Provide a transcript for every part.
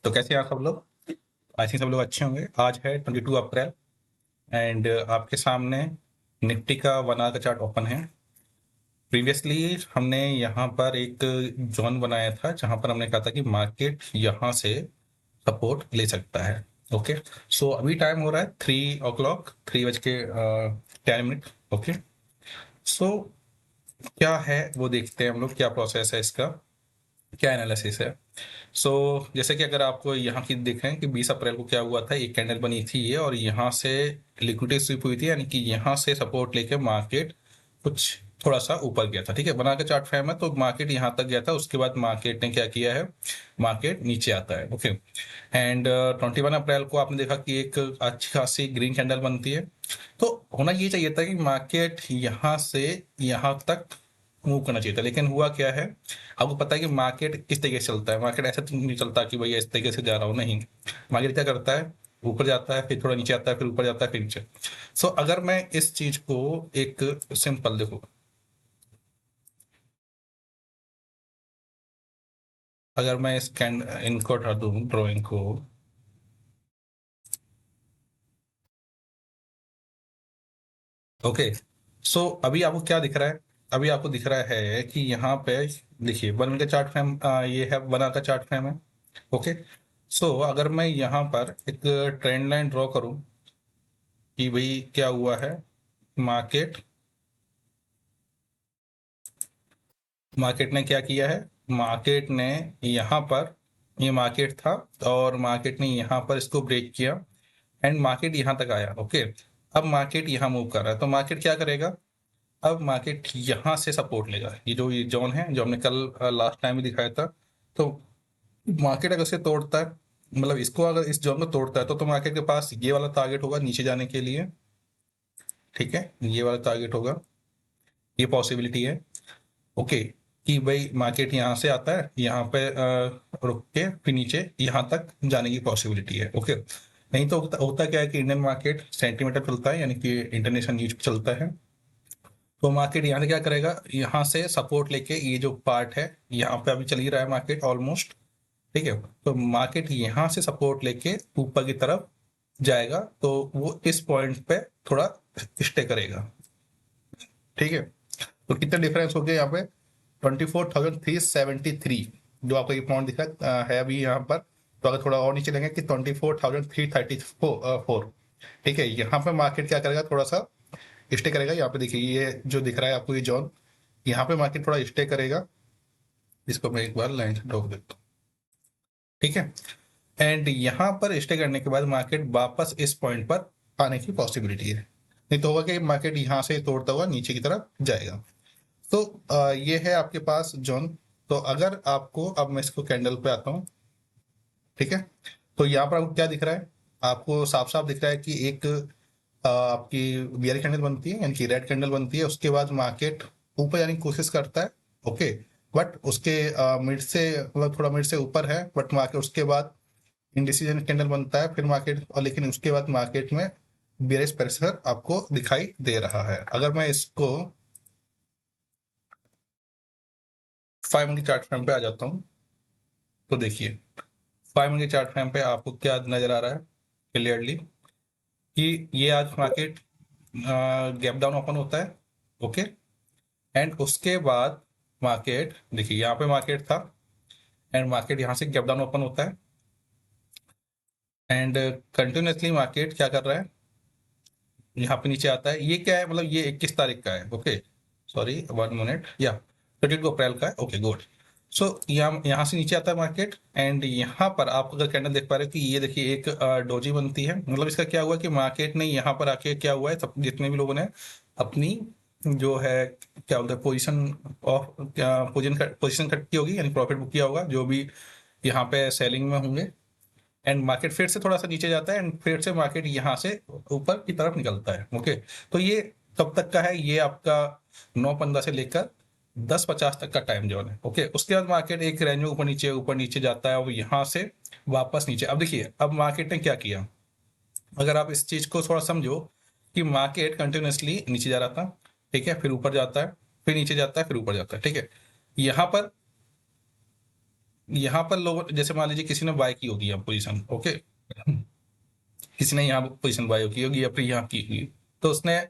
तो कैसे हैं आप सब लोग? आई थिंक सब लोग अच्छे होंगे। आज है 22 अप्रैल एंड आपके सामने निफ्टी का 1 आवर का चार्ट ओपन है। प्रीवियसली हमने यहाँ पर एक जोन बनाया था जहाँ पर हमने कहा था कि मार्केट यहाँ से सपोर्ट ले सकता है। ओके, सो अभी टाइम हो रहा है 3 o'clock, 3:10। ओके, सो क्या है वो देखते हैं हम लोग, क्या प्रोसेस है इसका, क्या एनालिसिस है। जैसे कि अगर आपको यहाँ की देख रहे हैं कि 20 अप्रैल को क्या हुआ था, एक कैंडल बनी थी ये, और यहाँ से लिक्विडिटी स्वीप हुई थी, यानी कि यहाँ से सपोर्ट लेके मार्केट कुछ थोड़ा सा ऊपर गया था। ठीक है, बना के चार्ट फ्रेम है तो मार्केट यहाँ तक गया था, उसके बाद मार्केट ने क्या किया है, मार्केट नीचे आता है। ओके, एंड 21 अप्रैल को आपने देखा कि एक अच्छी खासी ग्रीन कैंडल बनती है। तो होना ये चाहिए था कि मार्केट यहाँ से यहाँ तक मूव करना चाहिए था, लेकिन हुआ क्या है, आपको पता है कि मार्केट किस तरीके से चलता है। मार्केट ऐसा तो नहीं चलता कि भैया इस तरीके से जा रहा हूँ, नहीं। मार्केट क्या करता है, ऊपर जाता है, फिर थोड़ा नीचे आता है, फिर ऊपर जाता है, फिर नीचे। अगर मैं इस चीज को एक सिंपल देखो, अगर मैं इस इनको हटा दूँ ड्रॉइंग को, ओके, अभी आपको क्या दिख रहा है, अभी आपको दिख रहा है कि यहाँ पे देखिए 1 का चार्ट फ्रेम, ये है 1 का चार्ट फ्रेम है। ओके, अगर मैं यहाँ पर एक ट्रेंड लाइन ड्रॉ करूँ कि भाई क्या हुआ है, मार्केट मार्केट ने क्या किया है, मार्केट ने यहाँ पर, ये मार्केट था और मार्केट ने यहाँ पर इसको ब्रेक किया एंड मार्केट यहाँ तक आया। ओके, अब मार्केट यहाँ मूव कर रहा है तो मार्केट क्या करेगा, अब मार्केट यहाँ से सपोर्ट लेगा। ये जोन है जो हमने कल लास्ट टाइम भी दिखाया था। तो मार्केट अगर से तोड़ता है, मतलब इसको अगर इस जोन को तोड़ता है तो मार्केट के पास ये वाला टारगेट होगा नीचे जाने के लिए। ठीक है, ये वाला टारगेट होगा, ये पॉसिबिलिटी है। ओके, कि भाई मार्केट यहाँ से आता है, यहाँ पे रुक के फिर नीचे यहाँ तक जाने की पॉसिबिलिटी है। ओके, नहीं तो होता क्या है कि इंडियन मार्केट सेंटीमीटर चलता है, यानी कि इंटरनेशनल न्यूज चलता है। तो मार्केट यहाँ से क्या करेगा, यहाँ से सपोर्ट लेके ये जो पार्ट है यहाँ पे अभी चल ही रहा है मार्केट ऑलमोस्ट। ठीक है, तो मार्केट यहाँ से सपोर्ट लेके ऊपर की तरफ जाएगा तो वो इस पॉइंट पे थोड़ा स्टे करेगा। ठीक है, तो कितना डिफरेंस हो गया यहाँ पे, 24,373 जो आपको ये पॉइंट दिखा है अभी यहाँ पर। तो अगर थोड़ा और नीचे लेंगे कि 24,334। ठीक है, यहाँ पे मार्केट क्या करेगा, थोड़ा सा स्टे करेगा। यहाँ पे देखिए ये जो दिख रहा है आपको, ये जोन, यहाँ पे मार्केट थोड़ा स्टे करेगा। इसको मैं एक बार लाइन से ड्रॉ देता हूँ। ठीक है, एंड यहाँ पर स्टे करने के बाद मार्केट वापस इस पॉइंट पर आने की पॉसिबिलिटी है। नहीं तो होगा कि मार्केट यहाँ से तोड़ता हुआ नीचे की तरफ जाएगा। तो ये है आपके पास जोन। तो अगर आपको, अब मैं इसको कैंडल पे आता हूँ। ठीक है, तो यहाँ पर आपको क्या दिख रहा है, आपको साफ साफ दिख रहा है कि एक आपकी बियर कैंडल बनती है, यानी कि रेड कैंडल बनती है। उसके बाद मार्केट ऊपर जाने की कोशिश करता है। ओके, बट उसके मिड से, मतलब थोड़ा मिड से ऊपर है, बट मार्केट उसके बाद इंडिसीजन कैंडल बनता है फिर मार्केट, और लेकिन उसके बाद मार्केट में बियरिश प्रेशर आपको दिखाई दे रहा है। अगर मैं इसको 5 मिनट चार्ट फ्रेम पे आ जाता हूँ तो देखिए 5 मिनट चार्ट फ्रेम पे आपको क्या नजर आ रहा है क्लियरली, कि ये आज मार्केट गैप डाउन ओपन होता है। ओके, एंड उसके बाद मार्केट देखिए यहाँ पे मार्केट था एंड मार्केट यहाँ से गैप डाउन ओपन होता है एंड कंटिन्यूसली मार्केट क्या कर रहा है, यहाँ पे नीचे आता है। ये क्या है, मतलब ये 21 तारीख का है। ओके, सॉरी 1 मिनट, या 22 अप्रैल का है। Okay good. यहाँ से नीचे आता है मार्केट एंड यहाँ पर आप अगर कैंडल देख पा रहे हो कि ये देखिए एक डोजी बनती है। मतलब इसका क्या हुआ कि मार्केट ने यहाँ पर आके क्या हुआ है, सब जितने भी लोगों ने अपनी जो है क्या बोलते हैं पोजीशन ऑफ, पोजीशन कट की होगी, यानी प्रॉफिट बुक किया होगा, जो भी यहाँ पे सेलिंग में होंगे। एंड मार्केट फिर से थोड़ा सा नीचे जाता है एंड फिर से मार्केट यहाँ से ऊपर की तरफ निकलता है। ओके, तो ये कब तक का है, ये आपका 9:15 से लेकर 10:50 तक का टाइम जोन है। ओके, उसके बाद मार्केट एक रेंज में ऊपर नीचे जाता है और यहाँ से वापस नीचे। अब देखिए अब मार्केट ने क्या किया, अगर आप इस चीज को थोड़ा समझो कि मार्केट कंटिन्यूसली नीचे जा रहा था, ठीक है, फिर ऊपर जाता है, फिर नीचे जाता है, फिर ऊपर जाता है। ठीक है, यहाँ पर यहाँ पर लोग, जैसे मान लीजिए किसी ने बाय की होगी यहाँ पोजीशन, ओके, किसी ने यहाँ पोजीशन बाय की होगी या फिर यहाँ की होगी, तो उसने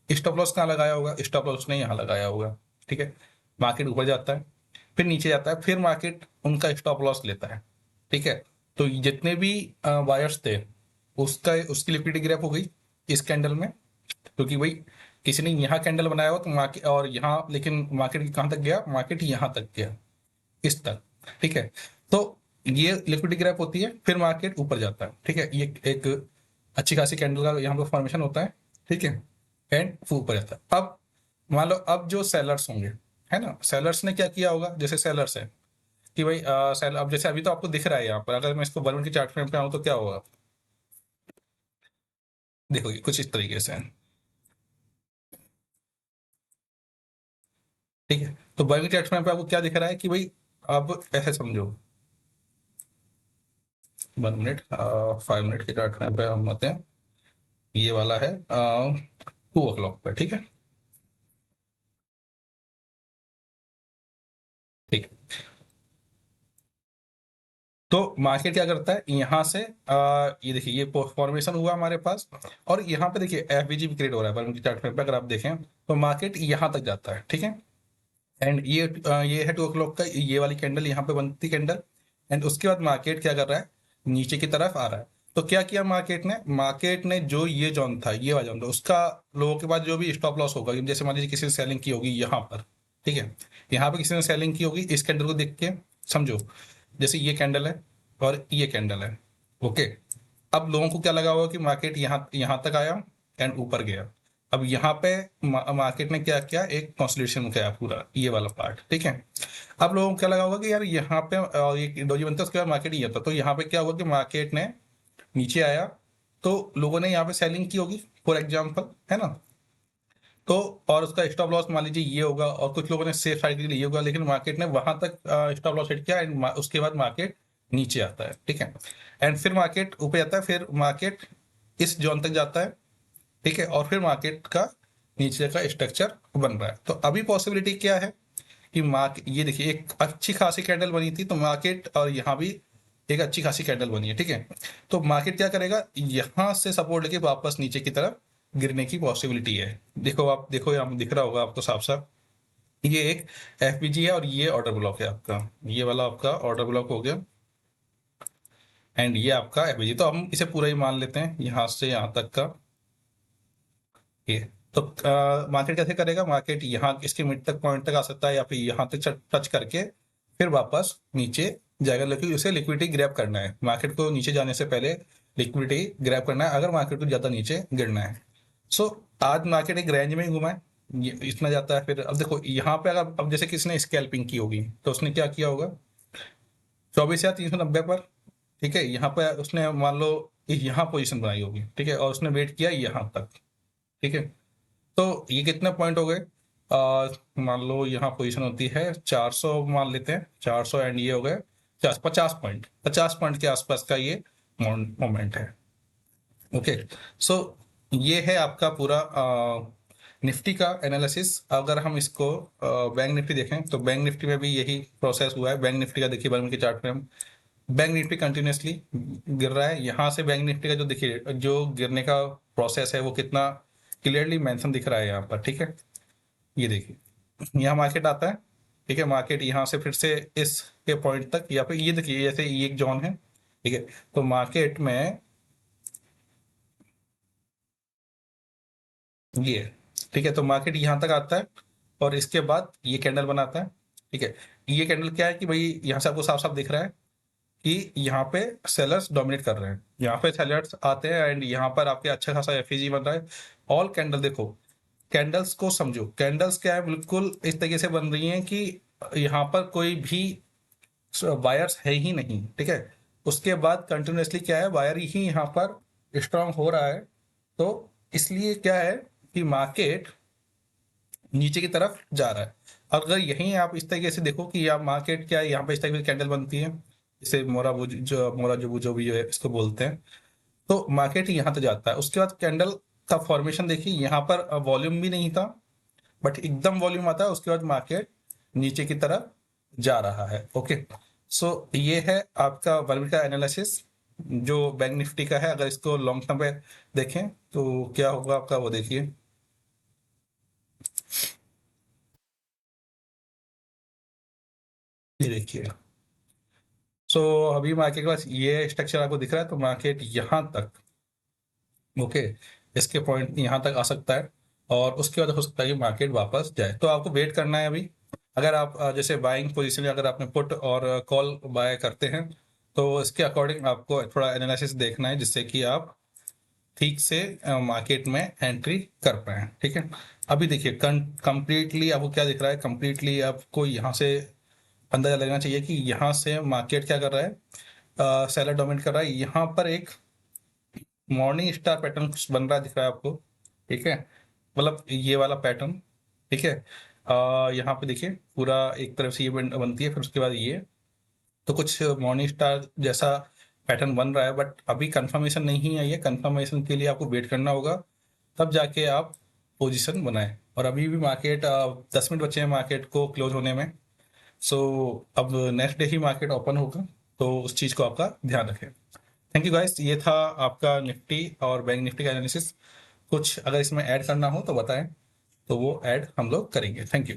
स्टॉप लॉस कहाँ लगाया होगा, स्टॉप लॉस उसने यहाँ लगाया होगा, ठीक है। मार्केट ऊपर जाता है, फिर नीचे जाता है, फिर मार्केट उनका स्टॉप लॉस लेता है, ठीक है। तो जितने भी बायर्स थे, उसकी लिक्विडिटी ग्रैप हो गई इस कैंडल में, क्योंकि भाई किसी ने यहाँ कैंडल बनाया हो तो मार्केट, और यहाँ लेकिन मार्केट कहाँ तक गया, मार्केट यहाँ तक गया, इस तक, ठीक है। तो ये लिक्विडिटी ग्रैप होती है, फिर मार्केट ऊपर जाता है, ठीक है। ये एक अच्छी खासी कैंडल का यहाँ पे फॉर्मेशन होता है, ठीक है, एंड वो ऊपर जाता है। अब मान लो, अब जो सेलर्स होंगे, है ना, सेलर्स ने क्या किया होगा, जैसे सेलर्स है कि भाई सेल, अब जैसे अभी तो आपको दिख रहा है यहाँ पर, अगर मैं इसको 1 मिनट की चार्ट फ्रेम पे आऊँ तो क्या होगा, देखो ये कुछ इस तरीके से है, ठीक है। तो 1 मिनट की चार्ट फ्रेम पे आपको क्या दिख रहा है कि भाई, अब ऐसे समझो, 1 मिनट, 5 मिनट के चार्ट फ्रेम पे हम आते हैं, ये वाला है 2 o'clock पे, ठीक है, ठीक। तो मार्केट क्या करता है, यहाँ से ये देखिए, ये फॉर्मेशन हुआ हमारे पास, और यहाँ पे देखिए एफबीजी भी क्रिएट हो रहा है 1 मिनट चार्ट पे, अगर आप देखें तो मार्केट यहाँ तक जाता है, ठीक है। एंड ये है 2 o'clock का, ये वाली कैंडल यहाँ पे बनती कैंडल, एंड उसके बाद मार्केट क्या कर रहा है, नीचे की तरफ आ रहा है। तो क्या किया मार्केट ने जो ये जोन था, ये वाला जोन था, उसका लोगों के पास जो भी स्टॉप लॉस होगा, जैसे मान लीजिए किसी ने सेलिंग की होगी यहाँ पर, ठीक है, यहाँ पे किसी ने सेलिंग की होगी, इस कैंडल को देख के समझो, जैसे ये कैंडल है और ये कैंडल है, ओके। अब लोगों को क्या लगा होगा कि मार्केट यहाँ यहाँ तक आया एंड ऊपर गया। अब यहाँ पे मार्केट ने क्या किया, एक कंसोलिडेशन किया पूरा, ये वाला पार्ट, ठीक है। अब लोगों को क्या लगा होगा कि यार यहाँ पे ये डोजी बनता है, उसके बाद मार्केट ये था, तो यहाँ पे क्या हुआ कि मार्केट ने नीचे आया, तो लोगों ने यहाँ पे सेलिंग की होगी फॉर एग्जाम्पल, है ना। तो और उसका स्टॉप लॉस मान लीजिए ये होगा, और कुछ लोगों ने सेफ साइड के लिए ये होगा, लेकिन मार्केट ने वहां तक स्टॉप लॉस हिट किया, एंड उसके बाद मार्केट नीचे आता है, ठीक है। एंड फिर मार्केट ऊपर जाता है, फिर मार्केट इस जोन तक जाता है, ठीक है, और फिर मार्केट का नीचे का स्ट्रक्चर बन रहा है। तो अभी पॉसिबिलिटी क्या है कि मार्केट, ये देखिए एक अच्छी खासी कैंडल बनी थी, तो मार्केट, और यहाँ भी एक अच्छी खासी कैंडल बनी है, ठीक है। तो मार्केट क्या करेगा, यहाँ से सपोर्ट लेके वापस नीचे की तरफ गिरने की पॉसिबिलिटी है। देखो, आप देखो, यहाँ दिख रहा होगा आपको साफ साफ, ये एक एफपीजी है और ये ऑर्डर ब्लॉक है आपका, ये वाला आपका ऑर्डर ब्लॉक हो गया, एंड ये आपका एफपीजी। तो हम इसे पूरा ही मान लेते हैं, यहाँ से यहाँ तक का ये। तो मार्केट कैसे करेगा, मार्केट यहाँ इसके मिड तक पॉइंट तक आ सकता है, या फिर यहाँ तक टच करके फिर वापस नीचे जाएगा, लेकिन उसे लिक्विडिटी ग्रैब करना है, मार्केट को नीचे जाने से पहले लिक्विडिटी ग्रैब करना है, अगर मार्केट को ज़्यादा नीचे गिरना है। सो आज मार्केट एक रेंज में ही घुमा है, इतना जाता है, फिर अब देखो यहाँ पे, अगर अब जैसे किसी ने स्कैल्पिंग की होगी, तो उसने क्या किया होगा, 24,390 पर, ठीक है, यहाँ पे उसने मान लो यहाँ पोजीशन बनाई होगी, ठीक है, और उसने वेट किया यहाँ तक, ठीक है। तो ये कितने पॉइंट हो गए, मान लो यहाँ पोजीशन होती है 400, मान लेते हैं 400, एंड ये हो गए 50 पॉइंट के आसपास का ये मोमेंट है, ओके। सो ये है आपका पूरा निफ्टी का एनालिसिस। अगर हम इसको बैंक निफ्टी देखें, तो बैंक निफ्टी में भी यही प्रोसेस हुआ है। बैंक निफ्टी का देखिए 1 मिनट की चार्ट पे हम, बैंक निफ्टी कंटिन्यूसली गिर रहा है, यहाँ से बैंक निफ्टी का जो देखिए, जो गिरने का प्रोसेस है वो कितना क्लियरली मेंशन दिख रहा है यहाँ पर, ठीक है। ये देखिए, यहाँ मार्केट आता है, ठीक है, मार्केट यहाँ से फिर से इस के पॉइंट तक, या फिर ये देखिए जैसे ये एक जोन है, ठीक है। तो मार्केट में ये, ठीक है, तो मार्केट यहाँ तक आता है, और इसके बाद ये कैंडल बनाता है, ठीक है। ये कैंडल क्या है कि भाई यहाँ से आपको साफ साफ दिख रहा है कि यहाँ पे सेलर्स डोमिनेट कर रहे हैं, यहाँ पे सेलर्स आते हैं, एंड यहाँ पर आपके अच्छा खासा एफईजी बन रहा है। ऑल कैंडल देखो, कैंडल्स को समझो, कैंडल्स क्या है, बिल्कुल इस तरीके से बन रही हैं कि यहाँ पर कोई भी वायर्स है ही नहीं, ठीक है। उसके बाद कंटिन्यूसली क्या है, वायर ही यहाँ पर स्ट्रांग हो रहा है। तो इसलिए क्या है कि मार्केट नीचे की तरफ जा रहा है। अगर यहीं आप इस तरीके से देखो कि आप मार्केट क्या है, यहाँ पे इस तरीके से कैंडल बनती है, इसे मोरा जो भी है इसको बोलते हैं, तो मार्केट यहाँ तक जाता है। उसके बाद कैंडल का फॉर्मेशन देखिए, यहाँ पर वॉल्यूम भी नहीं था, बट एकदम वॉल्यूम आता है, उसके बाद मार्केट नीचे की तरफ जा रहा है, ओके। सो ये है आपका 1 मिनट का एनालिसिस जो बैंक निफ्टी का है। अगर इसको लॉन्ग टर्म पे देखें तो क्या होगा आपका, वो देखिए। ये देखिए। सो अभी मार्केट के पास ये स्ट्रक्चर आपको दिख रहा है, तो मार्केट यहाँ तक, ओके, इसके पॉइंट यहाँ तक आ सकता है और उसके बाद हो सकता है कि मार्केट वापस जाए। तो आपको वेट करना है अभी। अगर आप जैसे बाइंग पोजीशन, अगर आपने पुट और कॉल बाय करते हैं तो इसके अकॉर्डिंग आपको थोड़ा एनालिसिस देखना है, जिससे कि आप ठीक से मार्केट में एंट्री कर पाए। ठीक है। अभी देखिए कंप्लीटली आपको क्या दिख रहा है, कंप्लीटली आपको यहाँ से अंदाजा लगना चाहिए कि यहाँ से मार्केट क्या कर रहा है, सेलर डोमिनेट कर रहा है। यहाँ पर एक मॉर्निंग स्टार पैटर्न कुछ बन रहा दिख रहा है आपको। ठीक है, मतलब ये वाला पैटर्न। ठीक है, यहाँ पे देखिए पूरा एक तरफ से ये बनती है, फिर उसके बाद ये, तो कुछ मॉर्निंग स्टार जैसा पैटर्न बन रहा है, बट अभी कंफर्मेशन नहीं आई है। कंफर्मेशन के लिए आपको वेट करना होगा, तब जाके आप पोजीशन बनाएं। और अभी भी मार्केट 10 मिनट बचे हैं मार्केट को क्लोज होने में। सो अब नेक्स्ट डे ही मार्केट ओपन होगा, तो उस चीज़ को आपका ध्यान रखें। थैंक यू गाइस, ये था आपका निफ्टी और बैंक निफ्टी का एनालिसिस। कुछ अगर इसमें ऐड करना हो तो बताएं, तो वो ऐड हम लोग करेंगे। Thank you.